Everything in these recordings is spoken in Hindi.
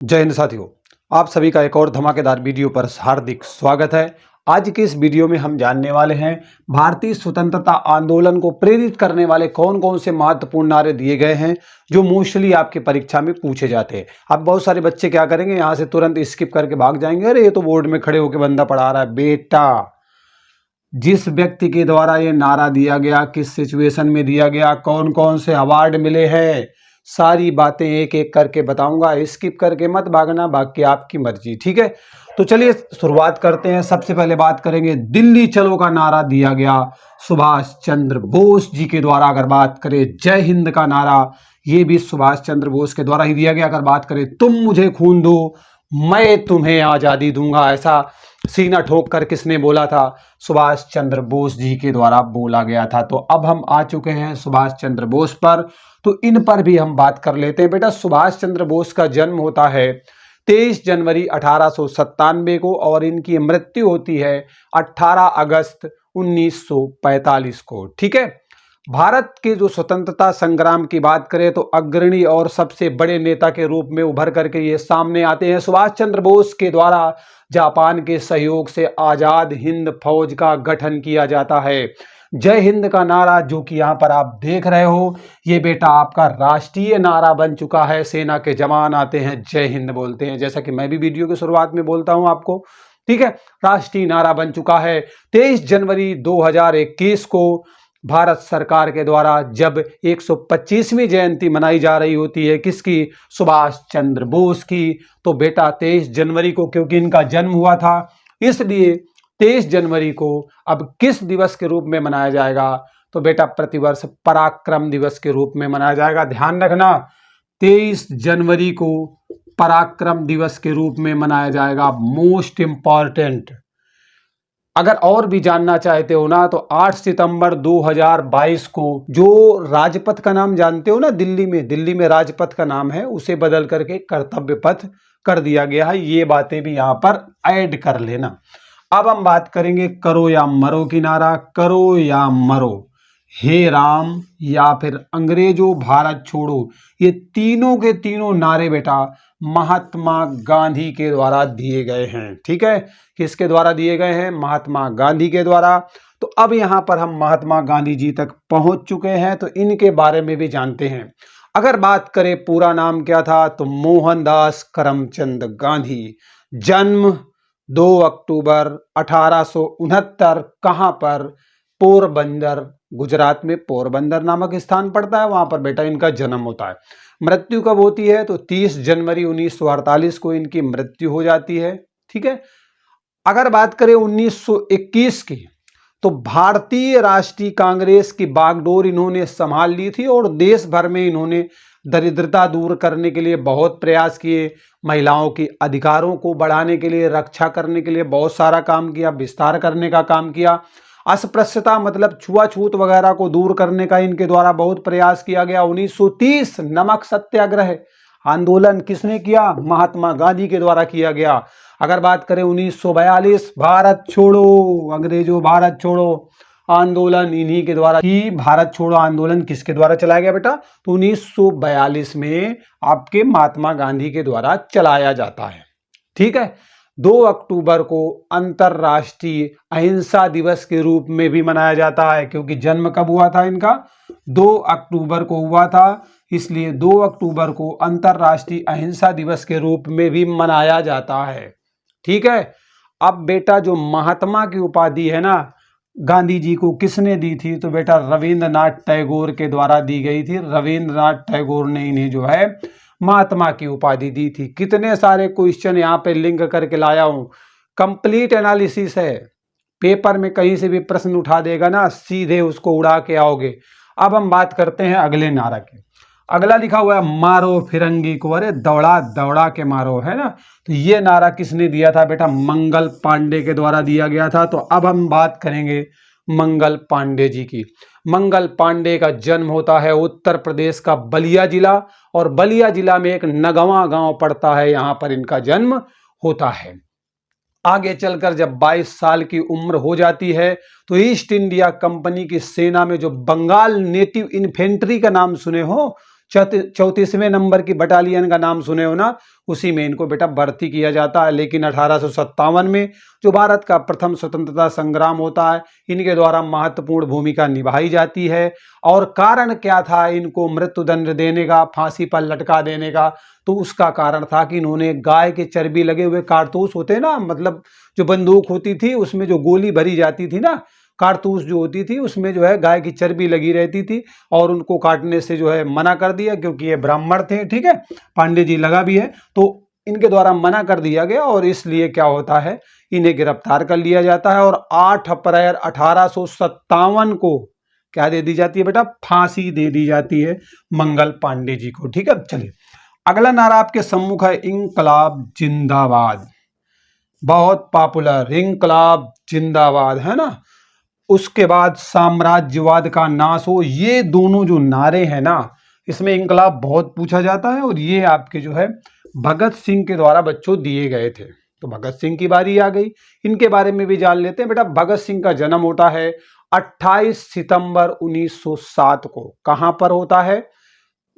जय हिंद साथियों, आप सभी का एक और धमाकेदार वीडियो पर हार्दिक स्वागत है। आज के इस वीडियो में हम जानने वाले हैं भारतीय स्वतंत्रता आंदोलन को प्रेरित करने वाले कौन कौन से महत्वपूर्ण नारे दिए गए हैं जो मोस्टली आपकी परीक्षा में पूछे जाते हैं। अब बहुत सारे बच्चे क्या करेंगे, यहाँ से तुरंत स्किप करके भाग जाएंगे, अरे ये तो बोर्ड में खड़े होकर बंदा पढ़ा रहा है। बेटा, जिस व्यक्ति के द्वारा ये नारा दिया गया, किस सिचुएशन में दिया गया, कौन कौन से अवार्ड मिले हैं, सारी बातें एक एक करके बताऊंगा। स्किप करके मत भागना, बाकी आपकी मर्जी, ठीक है। तो चलिए शुरुआत करते हैं। सबसे पहले बात करेंगे दिल्ली चलो का नारा दिया गया सुभाष चंद्र बोस जी के द्वारा। अगर बात करें जय हिंद का नारा, ये भी सुभाष चंद्र बोस के द्वारा ही दिया गया। अगर बात करें तुम मुझे खून दो मैं तुम्हें आजादी दूंगा, ऐसा सीना ठोक कर किसने बोला था? सुभाष चंद्र बोस जी के द्वारा बोला गया था। तो अब हम आ चुके हैं सुभाष चंद्र बोस पर, तो इन पर भी हम बात कर लेते हैं। बेटा, सुभाष चंद्र बोस का जन्म होता है 23 जनवरी 1897 को और इनकी मृत्यु होती है 18 अगस्त 1945 को, ठीक है। भारत के जो स्वतंत्रता संग्राम की बात करें तो अग्रणी और सबसे बड़े नेता के रूप में उभर करके ये सामने आते हैं। सुभाष चंद्र बोस के द्वारा जापान के सहयोग से आजाद हिंद फौज का गठन किया जाता है। जय हिंद का नारा जो कि यहाँ पर आप देख रहे हो, ये बेटा आपका राष्ट्रीय नारा बन चुका है। सेना के जवान आते हैं जय हिंद बोलते हैं, जैसा कि मैं भी वीडियो की शुरुआत में बोलता हूं आपको, ठीक है। राष्ट्रीय नारा बन चुका है। 23 जनवरी 2021 को भारत सरकार के द्वारा जब 125वीं जयंती मनाई जा रही होती है, किसकी? सुभाष चंद्र बोस की। तो बेटा 23 जनवरी को, क्योंकि इनका जन्म हुआ था, इसलिए 23 जनवरी को अब किस दिवस के रूप में मनाया जाएगा? तो बेटा प्रतिवर्ष पराक्रम दिवस के रूप में मनाया जाएगा। ध्यान रखना, 23 जनवरी को पराक्रम दिवस के रूप में मनाया जाएगा। Most important. अगर और भी जानना चाहते हो ना, तो 8 सितंबर 2022 को जो राजपथ का नाम जानते हो ना, दिल्ली में राजपथ का नाम है, उसे बदल करके कर्तव्य पथ कर दिया गया है। ये बातें भी यहां पर ऐड कर लेना। अब हम बात करेंगे करो या मरो की नारा। करो या मरो, हे राम या फिर अंग्रेजों भारत छोड़ो, ये तीनों के तीनों नारे बेटा महात्मा गांधी के द्वारा दिए गए हैं, ठीक है। किसके द्वारा दिए गए हैं? महात्मा गांधी के द्वारा। तो अब यहां पर हम महात्मा गांधी जी तक पहुंच चुके हैं, तो इनके बारे में भी जानते हैं। अगर बात करें पूरा नाम क्या था, तो मोहनदास करमचंद गांधी। जन्म 2 अक्टूबर 1869। कहां पर? पोरबंदर, गुजरात में पोरबंदर नामक स्थान पड़ता है, वहां पर बेटा इनका जन्म होता है। मृत्यु कब होती है? तो 30 जनवरी 1948 को इनकी मृत्यु हो जाती है, ठीक है। अगर बात करें 1921 की, तो भारतीय राष्ट्रीय कांग्रेस की बागडोर इन्होंने संभाल ली थी और देश भर में इन्होंने दरिद्रता दूर करने के लिए बहुत प्रयास किए, महिलाओं के अधिकारों को बढ़ाने के लिए, रक्षा करने के लिए बहुत सारा काम किया, विस्तार करने का काम किया। अस्पृश्यता मतलब छुआछूत वगैरह को दूर करने का इनके द्वारा बहुत प्रयास किया गया। 1930 नमक सत्याग्रह आंदोलन किसने किया? महात्मा गांधी के द्वारा किया गया। अगर बात करें 1942 भारत छोड़ो, अंग्रेजों भारत छोड़ो आंदोलन इन्हीं के द्वारा की। भारत छोड़ो आंदोलन किसके द्वारा चलाया गया बेटा? तो 1942 में आपके महात्मा गांधी के द्वारा चलाया जाता है, ठीक है। 2 अक्टूबर को अंतरराष्ट्रीय अहिंसा दिवस के रूप में भी मनाया जाता है, क्योंकि जन्म कब हुआ था इनका? 2 अक्टूबर को हुआ था, इसलिए 2 अक्टूबर को अंतरराष्ट्रीय अहिंसा दिवस के रूप में भी मनाया जाता है, ठीक है। अब बेटा जो महात्मा की उपाधि है ना, गांधी जी को किसने दी थी? तो बेटा रविंद्रनाथ टैगोर के द्वारा दी गई थी। रविंद्रनाथ टैगोर ने इन्हें जो है महात्मा की उपाधि दी थी। कितने सारे क्वेश्चन यहाँ पे लिंक करके लाया हूं, कंप्लीट एनालिसिस है। पेपर में कहीं से भी प्रश्न उठा देगा ना, सीधे उसको उड़ा के आओगे। अब हम बात करते हैं अगले नारा की। अगला लिखा हुआ है मारो फिरंगी को, अरे दौड़ा दौड़ा के मारो, है ना। तो ये नारा किसने दिया था बेटा? मंगल पांडे के द्वारा दिया गया था। तो अब हम बात करेंगे मंगल पांडे जी की। मंगल पांडे का जन्म होता है उत्तर प्रदेश का बलिया जिला, और बलिया जिला में एक नगवा गांव पड़ता है, यहां पर इनका जन्म होता है। आगे चलकर जब 22 साल की उम्र हो जाती है, तो ईस्ट इंडिया कंपनी की सेना में जो बंगाल नेटिव इन्फेंट्री का नाम सुने हो, 34वें नंबर की बटालियन का नाम सुने हो ना, उसी में इनको बेटा भर्ती किया जाता है। लेकिन 1857 में जो भारत का प्रथम स्वतंत्रता संग्राम होता है, इनके द्वारा महत्वपूर्ण भूमिका निभाई जाती है। और कारण क्या था इनको मृत्युदंड देने का, फांसी पर लटका देने का? तो उसका कारण था कि इन्होंने गाय के चर्बी लगे हुए कारतूस होते ना, मतलब जो बंदूक होती थी उसमें जो गोली भरी जाती थी ना, कारतूस जो होती थी उसमें जो है गाय की चर्बी लगी रहती थी, और उनको काटने से जो है मना कर दिया, क्योंकि ये ब्राह्मण थे। ठीक है, पांडे जी लगा भी है, तो इनके द्वारा मना कर दिया गया, और इसलिए क्या होता है, इन्हें गिरफ्तार कर लिया जाता है। और 8 अप्रैल 1857 को क्या दे दी जाती है बेटा? फांसी दे दी जाती है मंगल पांडे जी को। ठीक है, चलिए अगला नारा आपके सम्मुख है इंकलाब जिंदाबाद। बहुत पॉपुलर, इंकलाब जिंदाबाद, है ना। उसके बाद साम्राज्यवाद का नाश हो। ये दोनों जो नारे हैं ना, इसमें इंकलाब बहुत पूछा जाता है, और ये आपके जो है भगत सिंह के द्वारा बच्चों दिए गए थे। तो भगत सिंह की बारी आ गई, इनके बारे में भी जान लेते हैं। बेटा भगत सिंह का जन्म होता है 28 सितंबर 1907 को। कहां पर होता है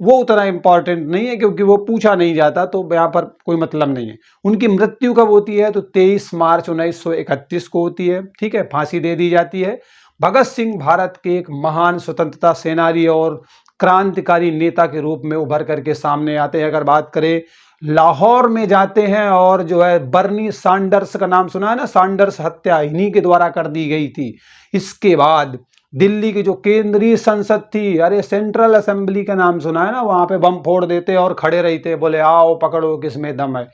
वो उतना इंपॉर्टेंट नहीं है, क्योंकि वो पूछा नहीं जाता, तो यहाँ पर कोई मतलब नहीं है। उनकी मृत्यु कब होती है? तो 23 मार्च 1931 को होती है। ठीक है, फांसी दे दी जाती है। भगत सिंह भारत के एक महान स्वतंत्रता सेनानी और क्रांतिकारी नेता के रूप में उभर करके सामने आते हैं। अगर बात करें, लाहौर में जाते हैं, और जो है बर्नी सैंडर्स का नाम सुना है ना, सैंडर्स हत्या इन्हीं के द्वारा कर दी गई थी। इसके बाद दिल्ली की जो केंद्रीय संसद थी, अरे सेंट्रल असेंबली का नाम सुना है ना, वहां पे बम फोड़ देते और खड़े रहते, बोले आओ पकड़ो किसमें दम है,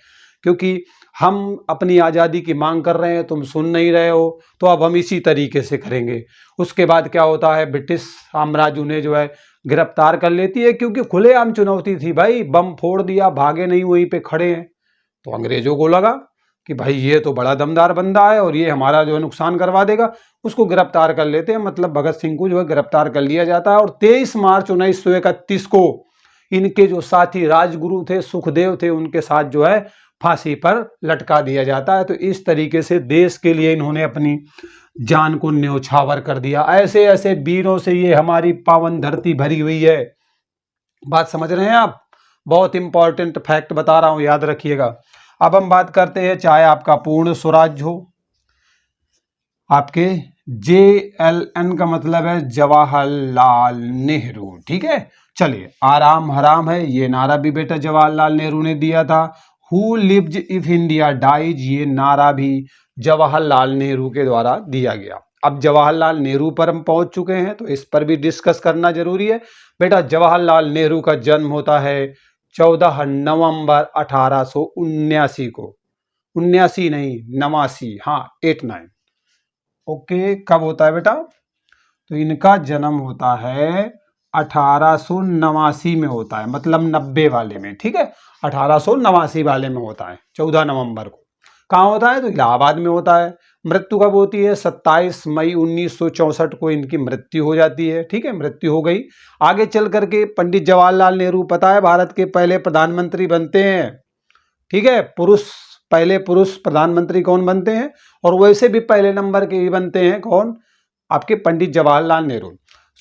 क्योंकि हम अपनी आज़ादी की मांग कर रहे हैं, तुम सुन नहीं रहे हो, तो अब हम इसी तरीके से करेंगे। उसके बाद क्या होता है, ब्रिटिश साम्राज्य उन्हें जो है गिरफ्तार कर लेती है, क्योंकि खुलेआम चुनौती थी भाई, बम फोड़ दिया, भागे नहीं, वहीं पे खड़े हैं। तो अंग्रेजों को लगा कि भाई ये तो बड़ा दमदार बंदा है, और ये हमारा जो है नुकसान करवा देगा, उसको गिरफ्तार कर लेते हैं। मतलब भगत सिंह को जो है गिरफ्तार कर लिया जाता है, और 23 मार्च 1931 को इनके जो साथी राजगुरु थे, सुखदेव थे, उनके साथ जो है फांसी पर लटका दिया जाता है। तो इस तरीके से देश के लिए इन्होंने अपनी जान को न्योछावर कर दिया। ऐसे ऐसे वीरों से ये हमारी पावन धरती भरी हुई है। बात समझ रहे हैं आप? बहुत इंपॉर्टेंट फैक्ट बता रहा हूं, याद रखिएगा। अब हम बात करते हैं, चाहे आपका पूर्ण स्वराज्य हो, आपके JLN का मतलब है जवाहरलाल नेहरू। ठीक है, चलिए आराम हराम है, ये नारा भी बेटा जवाहरलाल नेहरू ने दिया था। Who lives if India dies, ये नारा भी जवाहरलाल नेहरू के द्वारा दिया गया। अब जवाहरलाल नेहरू पर हम पहुंच चुके हैं, तो इस पर भी डिस्कस करना जरूरी है। बेटा जवाहरलाल नेहरू का जन्म होता है 14 नवंबर 1879 को। 79 नहीं, 89, हाँ 89। ओके, कब होता है बेटा? तो इनका जन्म होता है 1889 में होता है, मतलब 90 वाले में। ठीक है, 1889 वाले में होता है, 14 नवंबर को। कहाँ होता है? तो इलाहाबाद में होता है। मृत्यु कब होती है? 27 मई 1964 को इनकी मृत्यु हो जाती है। ठीक है, मृत्यु हो गई। आगे चल करके पंडित जवाहरलाल नेहरू, पता है, भारत के पहले प्रधानमंत्री बनते हैं। ठीक है, पहले पुरुष प्रधानमंत्री कौन बनते हैं? और वैसे भी पहले नंबर के ही बनते हैं, कौन? आपके पंडित जवाहरलाल नेहरू।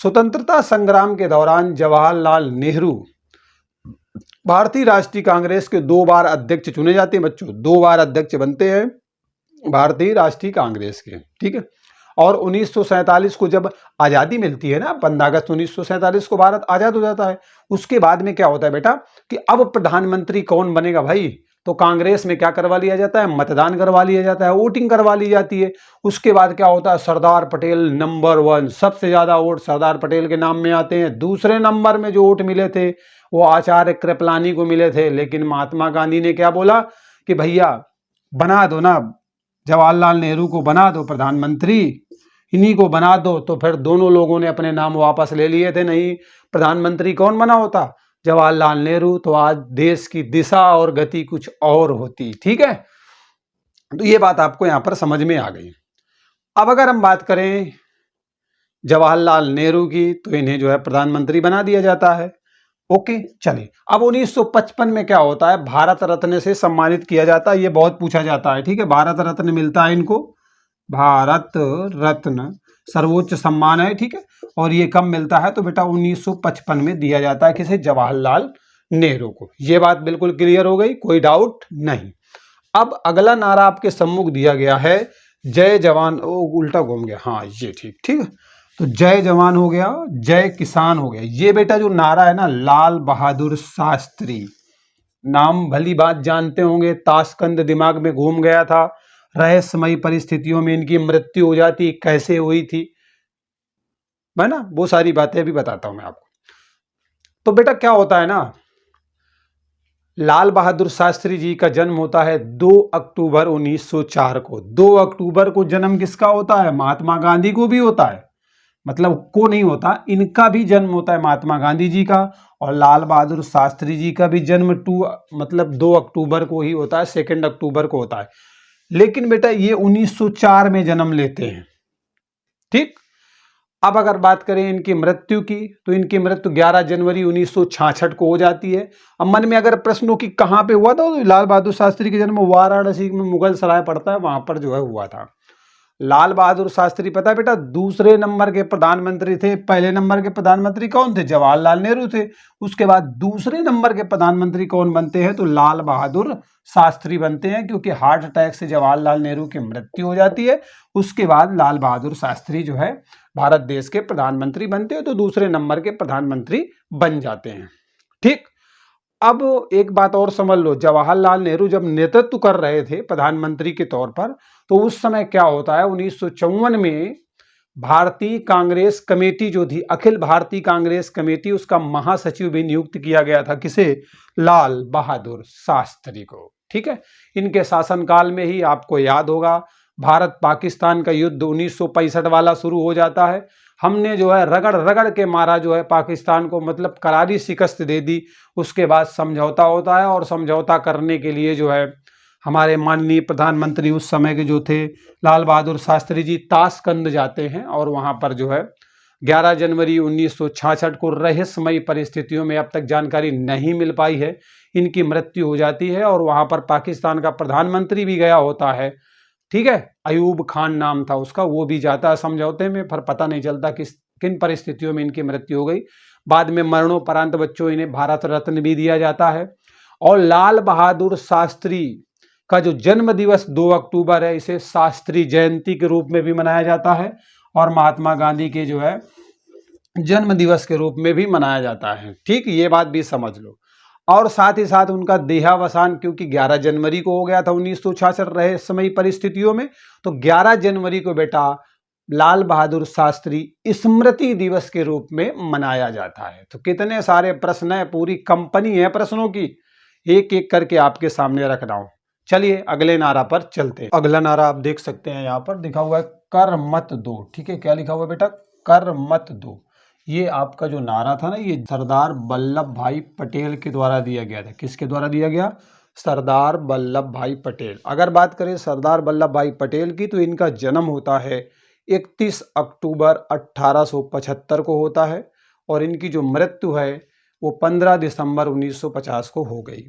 स्वतंत्रता संग्राम के दौरान जवाहरलाल नेहरू भारतीय राष्ट्रीय कांग्रेस के 2 बार अध्यक्ष चुने जाते हैं बच्चों, 2 बार अध्यक्ष बनते हैं भारतीय राष्ट्रीय कांग्रेस के। ठीक है, और 1947 को जब आजादी मिलती है ना, 15 अगस्त 1947 को भारत आजाद हो जाता है। उसके बाद में क्या होता है बेटा कि अब प्रधानमंत्री कौन बनेगा भाई? तो कांग्रेस में क्या करवा लिया जाता है? मतदान करवा लिया जाता है, वोटिंग करवा ली जाती है। उसके बाद क्या होता है? सरदार पटेल नंबर 1, सबसे ज्यादा वोट सरदार पटेल के नाम में आते हैं। दूसरे नंबर में जो वोट मिले थे वो आचार्य कृपलानी को मिले थे, लेकिन महात्मा गांधी ने क्या बोला कि भैया बना दो ना, जवाहरलाल नेहरू को बना दो प्रधानमंत्री, इन्हीं को बना दो। तो फिर दोनों लोगों ने अपने नाम वापस ले लिए थे। नहीं, प्रधानमंत्री कौन बना होता? जवाहरलाल नेहरू। तो आज देश की दिशा और गति कुछ और होती। ठीक है, तो ये बात आपको यहां पर समझ में आ गई। अब अगर हम बात करें जवाहरलाल नेहरू की, तो इन्हें जो है प्रधानमंत्री बना दिया जाता है। ओके, चलिए अब 1955 में क्या होता है? भारत रत्न से सम्मानित किया जाता है। ये बहुत पूछा जाता है। ठीक है, भारत रत्न मिलता है इनको, भारत रत्न सर्वोच्च सम्मान है, ठीक है। और ये कब मिलता है तो बेटा 1955 में दिया जाता है किसे, जवाहरलाल नेहरू को। ये बात बिल्कुल क्लियर हो गई, कोई डाउट नहीं। अब अगला नारा आपके सम्मुख दिया गया है जय जवान, ओ उल्टा घूम गया, हाँ ये ठीक ठीक है। तो जय जवान हो गया, जय किसान हो गया। ये बेटा जो नारा है ना, लाल बहादुर शास्त्री, नाम भली बात जानते होंगे, ताशकंद दिमाग में घूम गया था, रहस्यमयी परिस्थितियों में इनकी मृत्यु हो जाती, कैसे हुई थी, है ना, वो सारी बातें अभी बताता हूं मैं आपको। तो बेटा क्या होता है ना, लाल बहादुर शास्त्री जी का जन्म होता है 2 अक्टूबर 1904 को। 2 अक्टूबर को जन्म किसका होता है, महात्मा गांधी को भी होता है, मतलब को नहीं होता, इनका भी जन्म होता है महात्मा गांधी जी का, और लाल बहादुर शास्त्री जी का भी जन्म 2 अक्टूबर को ही होता है, 2 अक्टूबर को होता है। लेकिन बेटा ये 1904 में जन्म लेते हैं, ठीक। अब अगर बात करें इनकी मृत्यु की, तो इनकी मृत्यु 11 जनवरी 1966 को हो जाती है। अब मन में अगर प्रश्न हो कि कहां पे हुआ था, तो लाल बहादुर शास्त्री का जन्म वाराणसी में मुगल सराय पड़ता है, वहां पर जो है हुआ था। लाल बहादुर शास्त्री पता है बेटा दूसरे नंबर के प्रधानमंत्री थे। पहले नंबर के प्रधानमंत्री कौन थे, जवाहरलाल नेहरू थे। उसके बाद दूसरे नंबर के प्रधानमंत्री कौन बनते हैं, तो लाल बहादुर शास्त्री बनते हैं, क्योंकि हार्ट अटैक से जवाहरलाल नेहरू की मृत्यु हो जाती है। उसके बाद लाल बहादुर शास्त्री जो है भारत देश के प्रधानमंत्री बनते हैं, तो दूसरे नंबर के प्रधानमंत्री बन जाते हैं, ठीक। अब एक बात और समझ लो, जवाहरलाल नेहरू जब नेतृत्व कर रहे थे प्रधानमंत्री के तौर पर, तो उस समय क्या होता है, 1954 में भारतीय कांग्रेस कमेटी जो थी, अखिल भारतीय कांग्रेस कमेटी, उसका महासचिव भी नियुक्त किया गया था, किसे, लाल बहादुर शास्त्री को, ठीक है। इनके शासनकाल में ही आपको याद होगा भारत पाकिस्तान का युद्ध 1965 वाला शुरू हो जाता है। हमने जो है रगड़ रगड़ के मारा जो है पाकिस्तान को, मतलब करारी शिकस्त दे दी। उसके बाद समझौता होता है, और समझौता करने के लिए जो है हमारे माननीय प्रधानमंत्री उस समय के जो थे लाल बहादुर शास्त्री जी ताशकंद जाते हैं, और वहां पर जो है 11 जनवरी 1966 को रहस्यमयी परिस्थितियों में, अब तक जानकारी नहीं मिल पाई है, इनकी मृत्यु हो जाती है। और वहां पर पाकिस्तान का प्रधानमंत्री भी गया होता है, ठीक है, अयूब खान नाम था उसका, वो भी जाता है समझौते में, पर पता नहीं चलता किन परिस्थितियों में इनकी मृत्यु हो गई। बाद में मरणोपरांत बच्चों इन्हें भारत रत्न भी दिया जाता है। और लाल बहादुर शास्त्री का जो जन्म दिवस 2 अक्टूबर है, इसे शास्त्री जयंती के रूप में भी मनाया जाता है, और महात्मा गांधी के जो है जन्म दिवस के रूप में भी मनाया जाता है, ठीक। ये बात भी समझ लो। और साथ ही साथ उनका देहावसान क्योंकि 11 जनवरी को हो गया था 1966 रहस्यमयी परिस्थितियों में, तो 11 जनवरी को बेटा लाल बहादुर शास्त्री स्मृति दिवस के रूप में मनाया जाता है। तो कितने सारे प्रश्न है, पूरी कंपनी है प्रश्नों की, एक एक करके आपके सामने रख रहा हूं। चलिए अगले नारा पर चलते हैं। अगला नारा आप देख सकते हैं, यहाँ पर लिखा हुआ है कर मत दो, ठीक है। क्या लिखा हुआ है बेटा, कर मत दो। ये आपका जो नारा था ना, ये सरदार वल्लभ भाई पटेल के द्वारा दिया गया था। किसके द्वारा दिया गया, सरदार वल्लभ भाई पटेल। अगर बात करें सरदार वल्लभ भाई पटेल की, तो इनका जन्म होता है 31 अक्टूबर 1875 को होता है, और इनकी जो मृत्यु है वो 15 दिसंबर 1950 को हो गई।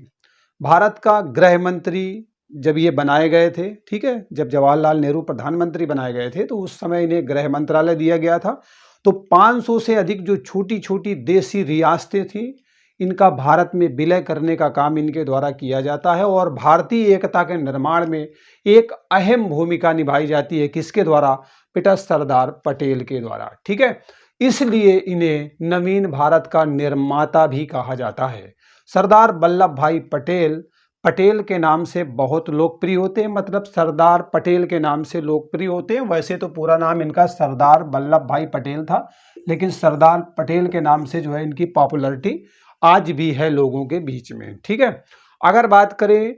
भारत का गृह मंत्री जब ये बनाए गए थे, ठीक है, जब जवाहरलाल नेहरू प्रधानमंत्री बनाए गए थे, तो उस समय इन्हें गृह मंत्रालय दिया गया था। तो 500 से अधिक जो छोटी छोटी देसी रियासतें थी, इनका भारत में विलय करने का काम इनके द्वारा किया जाता है, और भारतीय एकता के निर्माण में एक अहम भूमिका निभाई जाती है। किसके द्वारा बेटा, सरदार पटेल के द्वारा, ठीक है। इसलिए इन्हें नवीन भारत का निर्माता भी कहा जाता है। सरदार वल्लभ भाई पटेल पटेल के नाम से बहुत लोकप्रिय होते हैं, मतलब सरदार पटेल के नाम से लोकप्रिय होते हैं। वैसे तो पूरा नाम इनका सरदार वल्लभ भाई पटेल था, लेकिन सरदार पटेल के नाम से जो है इनकी पॉपुलैरिटी आज भी है लोगों के बीच में, ठीक है। अगर बात करें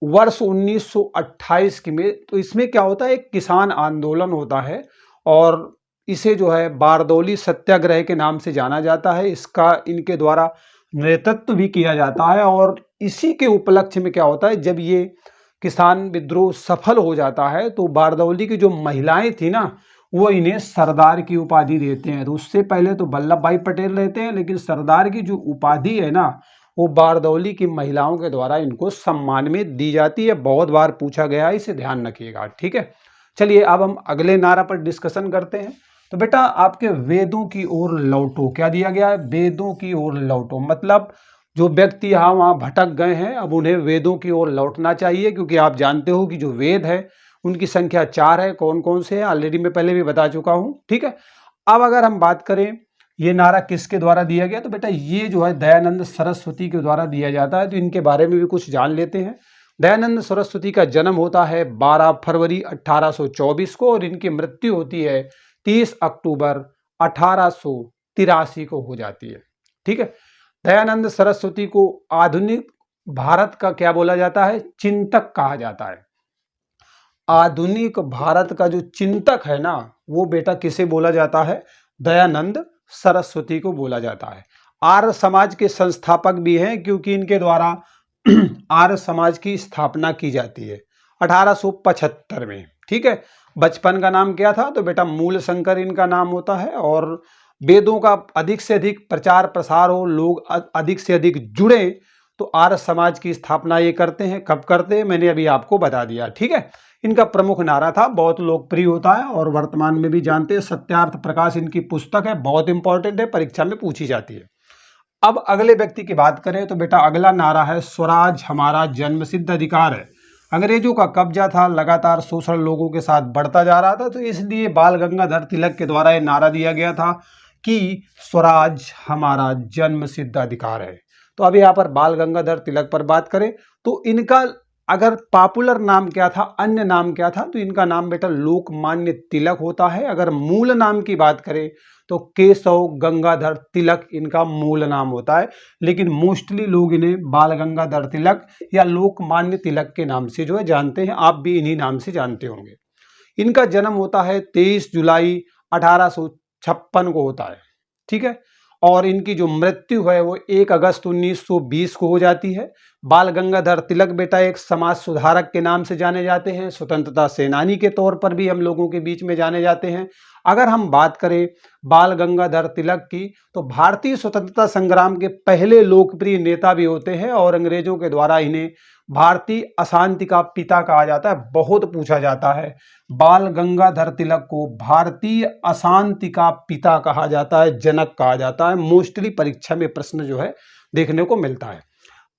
वर्ष 1928 की में, तो इसमें क्या होता है, एक किसान आंदोलन होता है, और इसे जो है बारदौली सत्याग्रह के नाम से जाना जाता है। इसका इनके द्वारा नेतृत्व भी किया जाता है, और इसी के उपलक्ष्य में क्या होता है, जब ये किसान विद्रोह सफल हो जाता है, तो बारदौली की जो महिलाएं थी ना, वो इन्हें सरदार की उपाधि देते हैं। तो उससे पहले तो वल्लभ भाई पटेल रहते हैं, लेकिन सरदार की जो उपाधि है ना, वो बारदौली की महिलाओं के द्वारा इनको सम्मान में दी जाती है। बहुत बार पूछा गया है, इसे ध्यान रखिएगा, ठीक है। चलिए अब हम अगले नारा पर डिस्कशन करते हैं। तो बेटा आपके वेदों की ओर लौटो, क्या दिया गया है? वेदों की ओर लौटो, मतलब जो व्यक्ति यहाँ वहाँ भटक गए हैं अब उन्हें वेदों की ओर लौटना चाहिए, क्योंकि आप जानते हो कि जो वेद है उनकी संख्या 4 है। कौन कौन से हैं ऑलरेडी मैं पहले भी बता चुका हूँ, ठीक है। अब अगर हम बात करें ये नारा किसके द्वारा दिया गया, तो बेटा ये जो है दयानंद सरस्वती के द्वारा दिया जाता है। तो इनके बारे में भी कुछ जान लेते हैं। दयानंद सरस्वती का जन्म होता है 12 फरवरी 1824 को और इनकी मृत्यु होती है 30 अक्टूबर 1883 को हो जाती है, ठीक है। दयानंद सरस्वती को आधुनिक भारत का क्या बोला जाता है? चिंतक कहा जाता है। आधुनिक भारत का जो चिंतक है ना, वो बेटा किसे बोला जाता है? दयानंद सरस्वती को बोला जाता है। आर्य समाज के संस्थापक भी हैं, क्योंकि इनके द्वारा आर्य समाज की स्थापना की जाती है 1875 में, ठीक है। बचपन का नाम क्या था? तो बेटा मूल शंकर इनका नाम होता है। और वेदों का अधिक से अधिक प्रचार प्रसार हो, लोग अधिक से अधिक जुड़े, तो आर्य समाज की स्थापना ये करते हैं। कब करते हैं मैंने अभी आपको बता दिया, ठीक है। इनका प्रमुख नारा था, बहुत लोकप्रिय होता है और वर्तमान में भी जानते हैं। सत्यार्थ प्रकाश इनकी पुस्तक है, बहुत इंपॉर्टेंट है, परीक्षा में पूछी जाती है। अब अगले व्यक्ति की बात करें तो बेटा अगला नारा है स्वराज हमारा जन्मसिद्ध अधिकार है। अंग्रेजों का कब्जा था, लगातार शोषण लोगों के साथ बढ़ता जा रहा था, तो इसलिए बाल गंगाधर तिलक के द्वारा यह नारा दिया गया था कि स्वराज हमारा जन्मसिद्ध अधिकार है। तो अब यहाँ पर बाल गंगाधर तिलक पर बात करें तो इनका अगर पॉपुलर नाम क्या था, अन्य नाम क्या था, तो इनका नाम बेटा लोकमान्य तिलक होता है। अगर मूल नाम की बात करें तो केशव गंगाधर तिलक इनका मूल नाम होता है, लेकिन मोस्टली लोग इन्हें बाल गंगाधर तिलक या लोकमान्य तिलक के नाम से जो है जानते हैं। आप भी इन्हीं नाम से जानते होंगे। इनका जन्म होता है 23 जुलाई 1856 को होता है, ठीक है। और इनकी जो मृत्यु है वो 1 अगस्त 1920 को हो जाती है। बाल गंगाधर तिलक बेटा एक समाज सुधारक के नाम से जाने जाते हैं, स्वतंत्रता सेनानी के तौर पर भी हम लोगों के बीच में जाने जाते हैं। अगर हम बात करें बाल गंगाधर तिलक की, तो भारतीय स्वतंत्रता संग्राम के पहले लोकप्रिय नेता भी होते हैं और अंग्रेजों के द्वारा इन्हें भारतीय अशांति का पिता कहा जाता है। बहुत पूछा जाता है, बाल गंगाधर तिलक को भारतीय अशांति का पिता कहा जाता है, जनक कहा जाता है। मोस्टली परीक्षा में प्रश्न जो है देखने को मिलता है।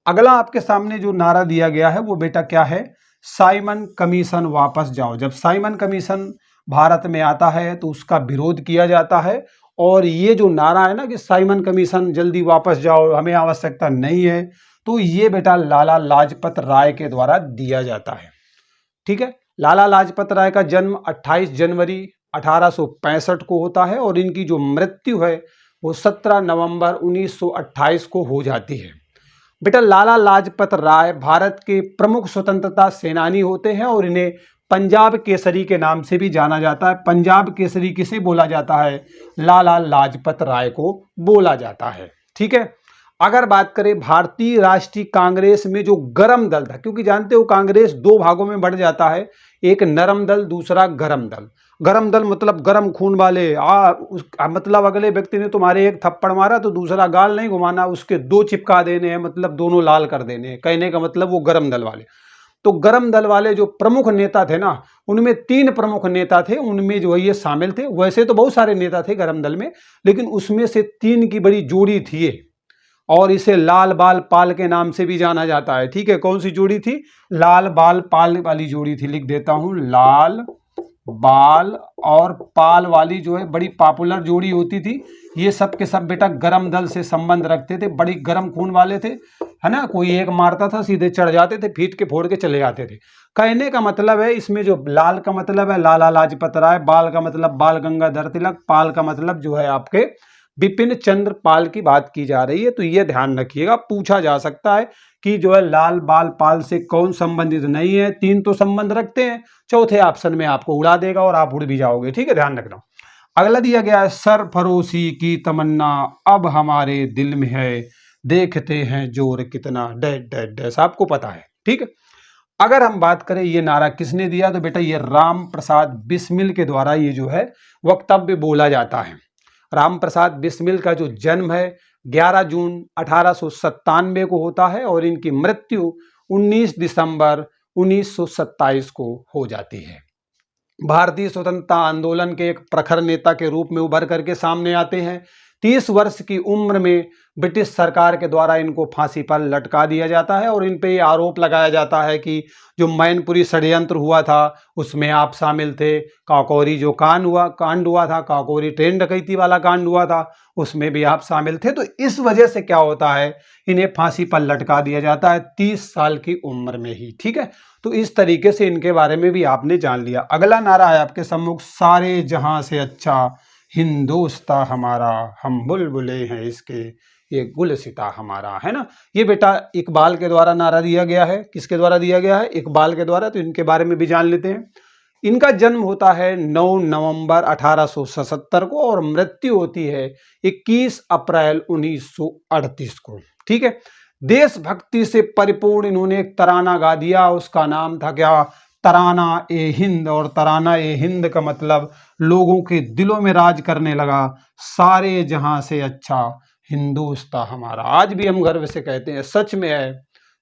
अगला आपके सामने जो नारा दिया गया है वो बेटा क्या है? साइमन कमीशन वापस जाओ। जब साइमन कमीशन भारत में आता है तो उसका विरोध किया जाता है। और ये जो नारा है ना कि साइमन कमीशन जल्दी वापस जाओ, हमें आवश्यकता नहीं है, तो ये बेटा लाला लाजपत राय के द्वारा दिया जाता है, ठीक है। लाला लाजपत राय का जन्म 28 जनवरी 1865 को होता है और इनकी जो मृत्यु है वो 17 नवंबर 1928 को हो जाती है। बेटा लाला लाजपत राय भारत के प्रमुख स्वतंत्रता सेनानी होते हैं और इन्हें पंजाब केसरी के नाम से भी जाना जाता है। पंजाब केसरी किसे बोला जाता है? लाला लाजपत राय को बोला जाता है, ठीक है। अगर बात करें भारतीय राष्ट्रीय कांग्रेस में जो गरम दल था, क्योंकि जानते हो कांग्रेस 2 भागों में बढ़ जाता है, एक नरम दल, दूसरा गरम दल। गरम दल मतलब गरम खून वाले, मतलब अगले व्यक्ति ने तुम्हारे एक थप्पड़ मारा तो दूसरा गाल नहीं घुमाना, उसके 2 चिपका देने हैं, मतलब दोनों लाल कर देने हैं, कहने का मतलब वो गरम दल वाले। तो गरम दल वाले जो प्रमुख नेता थे ना, उनमें 3 प्रमुख नेता थे, उनमें जो है ये शामिल थे। वैसे तो बहुत सारे नेता थे गरम दल में, लेकिन उसमें से 3 की बड़ी जोड़ी थी ये, और इसे लाल बाल पाल के नाम से भी जाना जाता है, ठीक है। कौन सी जोड़ी थी? लाल बाल पाल वाली जोड़ी थी। लिख देता हूं, लाल बाल और पाल वाली जो है बड़ी पॉपुलर जोड़ी होती थी। ये सब के सब बेटा गरम दल से संबंध रखते थे, बड़ी गरम खून वाले थे, है ना। कोई एक मारता था सीधे चढ़ जाते थे, पीट के फोड़ के चले जाते थे। कहने का मतलब है इसमें जो लाल का मतलब है लाला लाजपत राय, बाल का मतलब बाल गंगाधर तिलक, पाल का मतलब जो है आपके बिपिन चंद्र पाल की बात की जा रही है। तो ये ध्यान रखिएगा, पूछा जा सकता है कि जो है लाल बाल पाल से कौन संबंधित नहीं है। 3 तो संबंध रखते हैं, चौथे ऑप्शन में आपको उड़ा देगा और आप उड़ भी जाओगे, ठीक है, ध्यान रखना। अगला दिया गया है सरफरोशी की तमन्ना अब हमारे दिल में है, देखते हैं जोर कितना, डैश डैश डैश, आपको पता है, ठीक है। अगर हम बात करें ये नारा किसने दिया, तो बेटा ये राम प्रसाद बिस्मिल के द्वारा ये जो है वक्तव्य बोला जाता है। राम प्रसाद बिस्मिल का जो जन्म है 11 जून 1897 को होता है और इनकी मृत्यु 19 दिसंबर 1927 को हो जाती है। भारतीय स्वतंत्रता आंदोलन के एक प्रखर नेता के रूप में उभर करके सामने आते हैं। 30 वर्ष की उम्र में ब्रिटिश सरकार के द्वारा इनको फांसी पर लटका दिया जाता है और इन पे ये आरोप लगाया जाता है कि जो मैनपुरी षड्यंत्र हुआ था उसमें आप शामिल थे। काकोरी जो कांड हुआ था, काकोरी ट्रेन डकैती वाला कांड हुआ था, उसमें भी आप शामिल थे। तो इस वजह से क्या होता है, इन्हें फांसी पर लटका दिया जाता है 30 साल की उम्र में ही। ठीक है, तो इस तरीके से इनके बारे में भी आपने जान लिया। अगला नारा है आपके सम्मुख, सारे जहां से अच्छा हिंदुस्तां हमारा, हम बुलबुले हैं इसके, ये गुलसिता हमारा, है ना। ये बेटा इकबाल के द्वारा नारा दिया गया है। किसके द्वारा दिया गया है? इकबाल के द्वारा। तो इनके बारे में भी जान लेते हैं। इनका जन्म होता है 9 नवंबर 1877 को और मृत्यु होती है 21 अप्रैल 1938 को। ठीक है, देशभक्ति से परिपूर्ण इन्होंने एक तराना गा दिया, उसका नाम था क्या? तराना ए हिंद। और तराना ए हिंद का मतलब लोगों के दिलों में राज करने लगा, सारे जहां से अच्छा हिंदुस्तां हमारा। आज भी हम गर्व से कहते हैं, सच में है,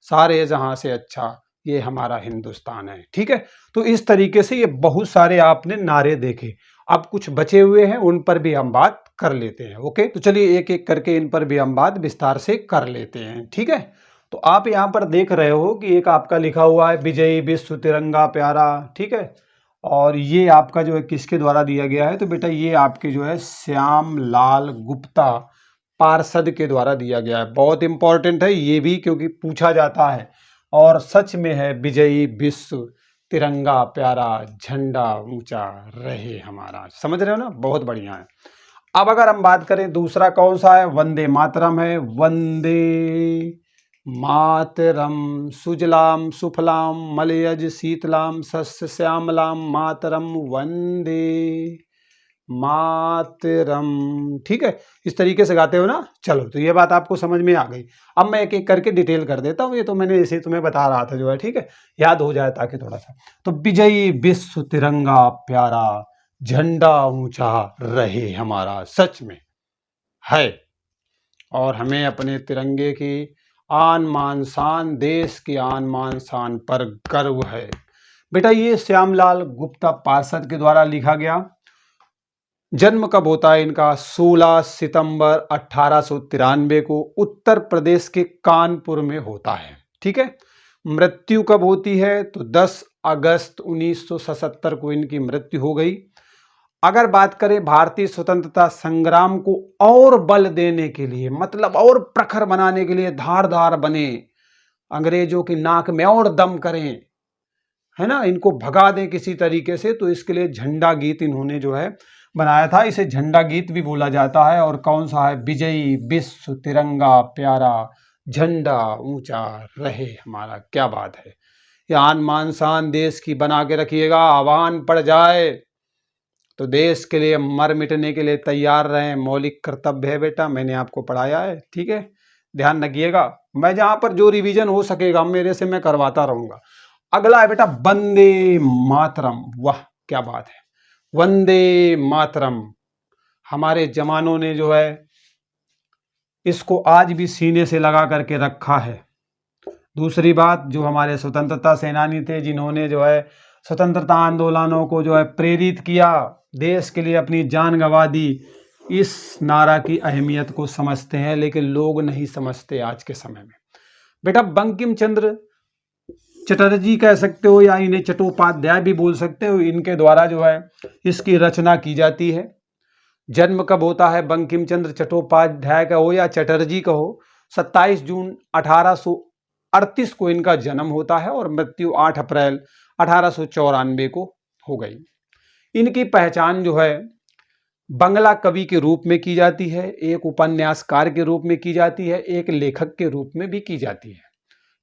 सारे जहां से अच्छा ये हमारा हिंदुस्तान है। ठीक है, तो इस तरीके से ये बहुत सारे आपने नारे देखे। अब कुछ बचे हुए हैं, उन पर भी हम बात कर लेते हैं। ओके, तो चलिए एक एक करके इन पर भी हम बात विस्तार से कर लेते हैं। ठीक है, तो आप यहाँ पर देख रहे हो कि एक आपका लिखा हुआ है विजयी विश्व तिरंगा प्यारा। ठीक है, और ये आपका जो है किसके द्वारा दिया गया है? तो बेटा ये आपके जो है श्याम लाल गुप्ता पार्षद के द्वारा दिया गया है। बहुत इंपॉर्टेंट है ये भी, क्योंकि पूछा जाता है। और सच में है, विजयी विश्व तिरंगा प्यारा, झंडा ऊंचा रहे हमारा। समझ रहे हो ना, बहुत बढ़िया है। अब अगर हम बात करें दूसरा कौन सा है, वंदे मातरम है। वंदे मातरम, सुजलाम सुफलाम मलयज शीतलाम शस्य श्यामलाम मातरम वंदे मातरम। ठीक है, इस तरीके से गाते हो ना। चलो, तो ये बात आपको समझ में आ गई। अब मैं एक एक करके डिटेल कर देता हूँ, ये तो मैंने ऐसे तुम्हें बता रहा था जो है। ठीक है, याद हो जाए ताकि थोड़ा सा। तो विजयी विश्व तिरंगा प्यारा, झंडा ऊंचा रहे हमारा, सच में है। और हमें अपने तिरंगे की आन मान शान, देश की आन मान शान पर गर्व है। बेटा ये श्यामलाल गुप्ता पार्षद के द्वारा लिखा गया। जन्म कब होता है इनका? 16 सितंबर 1893 को उत्तर प्रदेश के कानपुर में होता है। ठीक है, मृत्यु कब होती है? तो 10 अगस्त 1977 को इनकी मृत्यु हो गई। अगर बात करें भारतीय स्वतंत्रता संग्राम को और बल देने के लिए, मतलब और प्रखर बनाने के लिए, धारदार बने, अंग्रेजों की नाक में और दम करें, है ना, इनको भगा दें किसी तरीके से, तो इसके लिए झंडा गीत इन्होंने जो है बनाया था। इसे झंडा गीत भी बोला जाता है। और कौन सा है? विजयी विश्व तिरंगा प्यारा, झंडा ऊंचा रहे हमारा। क्या बात है, ये आन मान शान देश की बना के रखिएगा। आह्वान पड़ जाए तो देश के लिए मर मिटने के लिए तैयार रहें, मौलिक कर्तव्य है बेटा, मैंने आपको पढ़ाया है। ठीक है, ध्यान रखिएगा। मैं जहां पर जो रिवीजन हो सकेगा मेरे से मैं करवाता रहूंगा। अगला है बेटा वंदे मातरम। वाह क्या बात है, वंदे मातरम। हमारे जवानों ने जो है इसको आज भी सीने से लगा करके रखा है। दूसरी बात, जो हमारे स्वतंत्रता सेनानी थे, जिन्होंने जो है स्वतंत्रता आंदोलनों को जो है प्रेरित किया, देश के लिए अपनी जान गंवा दी, इस नारा की अहमियत को समझते हैं, लेकिन लोग नहीं समझते आज के समय में। बेटा बंकिम चंद्र चटर्जी कह सकते हो या इन्हें चट्टोपाध्याय भी बोल सकते हो, इनके द्वारा जो है इसकी रचना की जाती है। जन्म कब होता है बंकिम चंद्र चट्टोपाध्याय का हो या चटर्जी का हो? 27 जून 1838 को इनका जन्म होता है और मृत्यु 8 अप्रैल 1894 को हो गई। इनकी पहचान जो है बंगला कवि के रूप में की जाती है, एक उपन्यासकार के रूप में की जाती है, एक लेखक के रूप में भी की जाती है।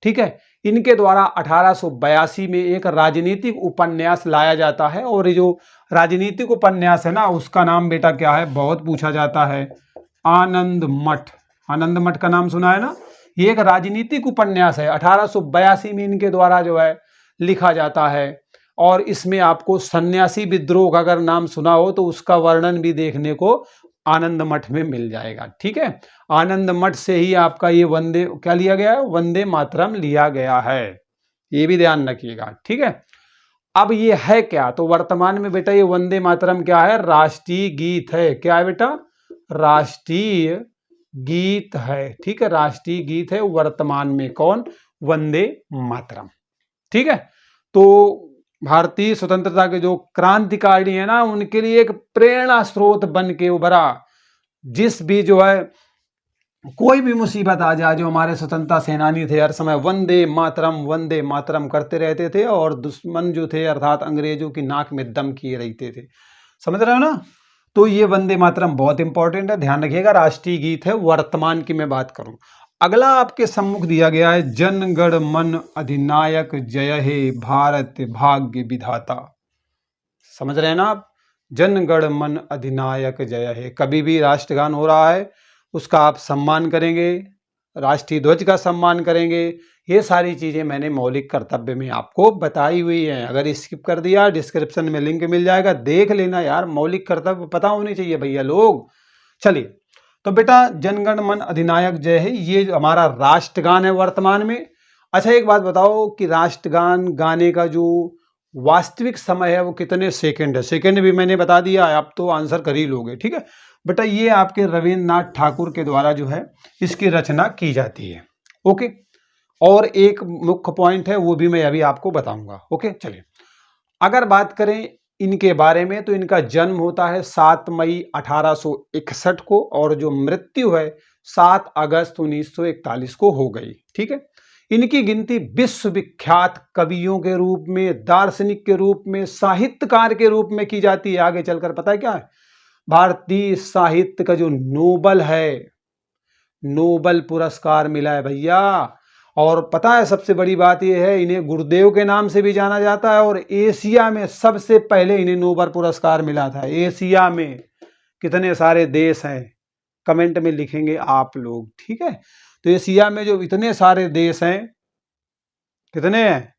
ठीक है, इनके द्वारा 1882 में एक राजनीतिक उपन्यास लाया जाता है, और ये जो राजनीतिक उपन्यास है ना, उसका नाम बेटा क्या है? बहुत पूछा जाता है, आनंद मठ। आनंद मठ का नाम सुना है ना? ये एक राजनीतिक उपन्यास है, 1882 में इनके द्वारा जो है लिखा जाता है। और इसमें आपको सन्यासी विद्रोह का अगर नाम सुना हो तो उसका वर्णन भी देखने को आनंद मठ में मिल जाएगा। ठीक है, आनंद मठ से ही आपका ये वंदे क्या लिया गया है? वंदे मातरम लिया गया है, ये भी ध्यान रखिएगा। ठीक है, अब ये है क्या, तो वर्तमान में बेटा ये वंदे मातरम क्या है, राष्ट्रीय गीत है। क्या है बेटा, राष्ट्रीय गीत है। ठीक है, राष्ट्रीय गीत है वर्तमान में कौन, वंदे मातरम। ठीक है, तो भारतीय स्वतंत्रता के जो क्रांतिकारी है ना, उनके लिए एक प्रेरणा स्रोत बन के उभरा। जिस भी जो है कोई भी मुसीबत आ जाए, जो हमारे स्वतंत्रता सेनानी थे हर समय वंदे मातरम करते रहते थे, और दुश्मन जो थे अर्थात अंग्रेजों की नाक में दम किए रहते थे। समझ रहे हो ना, तो ये वंदे मातरम बहुत इंपॉर्टेंट है, ध्यान रखिएगा। राष्ट्रीय गीत है वर्तमान की मैं बात करूं। अगला आपके सम्मुख दिया गया है, जन गण मन अधिनायक जय हे भारत भाग्य विधाता। समझ रहे हैं ना आप, जन गण मन अधिनायक जय हे। कभी भी राष्ट्रगान हो रहा है उसका आप सम्मान करेंगे, राष्ट्रीय ध्वज का सम्मान करेंगे। ये सारी चीजें मैंने मौलिक कर्तव्य में आपको बताई हुई हैं। अगर स्किप कर दिया, डिस्क्रिप्शन में लिंक मिल जाएगा, देख लेना यार। मौलिक कर्तव्य पता होने चाहिए भैया लोग। चलिए, तो बेटा जनगण मन अधिनायक जय है, ये हमारा राष्ट्रगान है वर्तमान में। अच्छा एक बात बताओ कि राष्ट्रगान गाने का जो वास्तविक समय है वो कितने सेकंड है। सेकंड भी मैंने बता दिया है, आप तो आंसर कर ही लोगे। ठीक है बेटा, ये आपके रविन्द्रनाथ ठाकुर के द्वारा जो है इसकी रचना की जाती है। ओके, और एक मुख्य पॉइंट है वो भी मैं अभी आपको बताऊंगा। ओके चलिए, अगर बात करें इनके बारे में, तो इनका जन्म होता है 7 मई 1861 को, और जो मृत्यु है 7 अगस्त 1941 को हो गई। ठीक है, इनकी गिनती विश्वविख्यात कवियों के रूप में, दार्शनिक के रूप में, साहित्यकार के रूप में की जाती है। आगे चलकर पता है क्या है, भारतीय साहित्य का जो नोबल है, नोबल पुरस्कार मिला है भैया। और पता है सबसे बड़ी बात यह है, इन्हें गुरुदेव के नाम से भी जाना जाता है, और एशिया में सबसे पहले इन्हें नोबल पुरस्कार मिला था। एशिया में कितने सारे देश हैं, कमेंट में लिखेंगे आप लोग। ठीक है, तो एशिया में जो इतने सारे देश हैं, कितने हैं,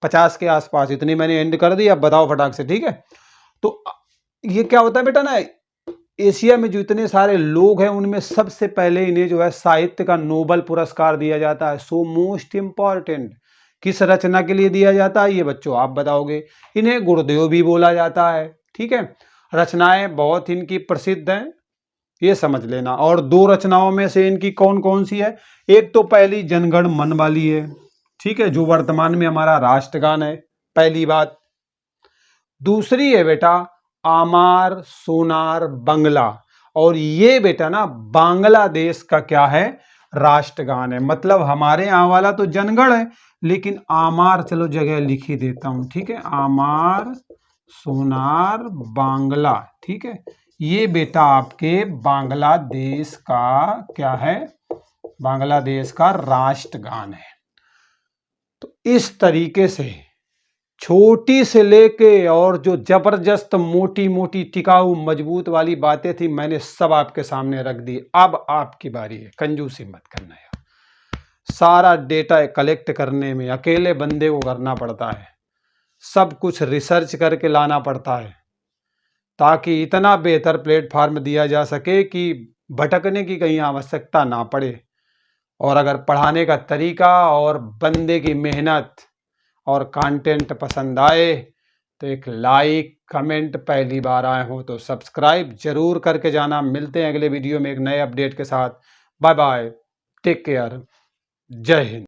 50 के आसपास। इतनी मैंने एंड कर दी, अब बताओ फटाक से। ठीक है, तो ये क्या होता है बेटा ना, एशिया में जो इतने सारे लोग हैं उनमें सबसे पहले इन्हें जो है साहित्य का नोबल पुरस्कार दिया जाता है। सो मोस्ट इंपॉर्टेंट, किस रचना के लिए दिया जाता है ये बच्चों आप बताओगे। इन्हें गुरुदेव भी बोला जाता है। ठीक है, रचनाएं बहुत इनकी प्रसिद्ध हैं, ये समझ लेना। और 2 रचनाओं में से इनकी कौन कौन सी है, एक तो पहली जनगण मन वाली है। ठीक है, जो वर्तमान में हमारा राष्ट्रगान है, पहली बात। दूसरी है बेटा आमार सोनार बंगला, और ये बेटा ना बांग्लादेश का क्या है, राष्ट्रगान है। मतलब हमारे यहाँ वाला तो जनगण है, लेकिन आमार चलो जगह लिख ही देता हूं। ठीक है, आमार सोनार बांग्ला। ठीक है, ये बेटा आपके बांग्लादेश का क्या है, बांग्लादेश का राष्ट्रगान है। तो इस तरीके से छोटी से लेके और जो जबरदस्त मोटी मोटी टिकाऊ मजबूत वाली बातें थी, मैंने सब आपके सामने रख दी। अब आपकी बारी है, कंजूसी मत करना यार। सारा डेटा कलेक्ट करने में अकेले बंदे को करना पड़ता है, सब कुछ रिसर्च करके लाना पड़ता है, ताकि इतना बेहतर प्लेटफॉर्म दिया जा सके कि भटकने की कहीं आवश्यकता ना पड़े। और अगर पढ़ाने का तरीका और बंदे की मेहनत और कंटेंट पसंद आए तो एक लाइक कमेंट, पहली बार आए हो तो सब्सक्राइब जरूर करके जाना। मिलते हैं अगले वीडियो में एक नए अपडेट के साथ। बाय बाय, टेक केयर, जय हिंद।